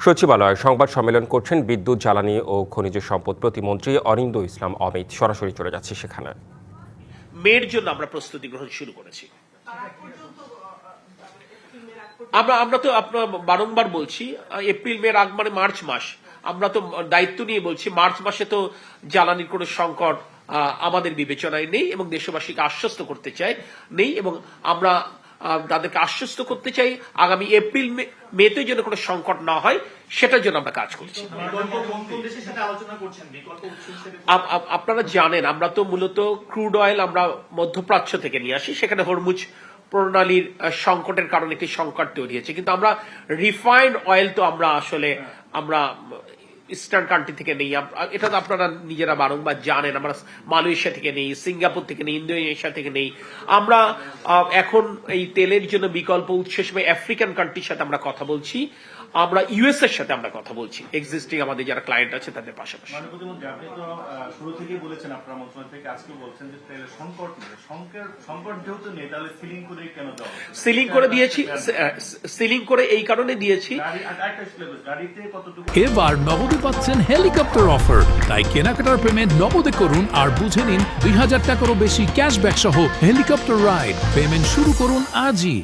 সচিবালয়ে সংবাদ সম্মেলন করছেন বিদ্যুৎ, জ্বালানি ও খনিজ সম্পদ প্রতিমন্ত্রী অরিন্দ ইসলাম অমিত। সরাসরি চলে যাচ্ছে সেখানে। মের জন্য আমরা প্রস্তুতি গ্রহণ শুরু করেছি। আমরা তো আপনার বারংবার বলছি, এপ্রিল মের আগ মানে মার্চ মাস, আমরা তো দায়িত্ব নিয়ে বলছি মার্চ মাসে তো জ্বালানির কোনো সংকট আমাদের বিবেচনায় নেই এবং দেশবাসীকে আশ্বস্ত করতে চাই নেই, এবং আমরা তাদেরকে আশ্বস্ত করতে চাই আগামী এপ্রিল মেতে যেন কোনো সংকট না হয় সেটার জন্য আমরা কাজ করছি। আপনারা জানেন আমরা তো মূলত ক্রুড অয়েল আমরা মধ্যপ্রাচ্য থেকে নিয়ে আসি, সেখানে হরমুজ প্রণালীর সংকটের কারণে একটি সংকট তৈরি হয়েছে, কিন্তু আমরা রিফাইন্ড অয়েল তো আমরা ইস্টার্ন কান্ট্রি থেকে নেই। এটা তো আপনারা নিজেরা বারংবার জানেন, আমরা মালয়েশিয়া থেকে নেই, সিঙ্গাপুর থেকে নেই, ইন্দোনেশিয়া থেকে নেই। আমরা এখন এই তেলের জন্য বিকল্প উৎস হিসেবে আফ্রিকান কান্ট্রির সাথে আমরা কথা বলছি, আমরা ইউএস এর সাথে আমরা কথা বলছি, এক্সিস্টিং আমাদের যারা ক্লায়েন্ট আছে তাদের পাশাপাশি। আপনি তো শুরু থেকেই বলেছেন, আপনার মন্ত্রণালয় থেকে আজকে বলছেন যে তেলের সংকট যেহেতু নেই, তাহলে সিলিং করে কেন দেওয়া? সিলিং করে দিয়েছি, সিলিং করে এই কারণে দিয়েছি। এবার নগদে পাচ্ছেন হেলিকপ্টার অফার, তাই কেনাকাটার পেমেন্ট নগদে করুন আর বুঝে নিন ২০০০ টাকারও বেশি ক্যাশব্যাক সহ হেলিকপ্টার রাইড। পেমেন্ট শুরু করুন আজই।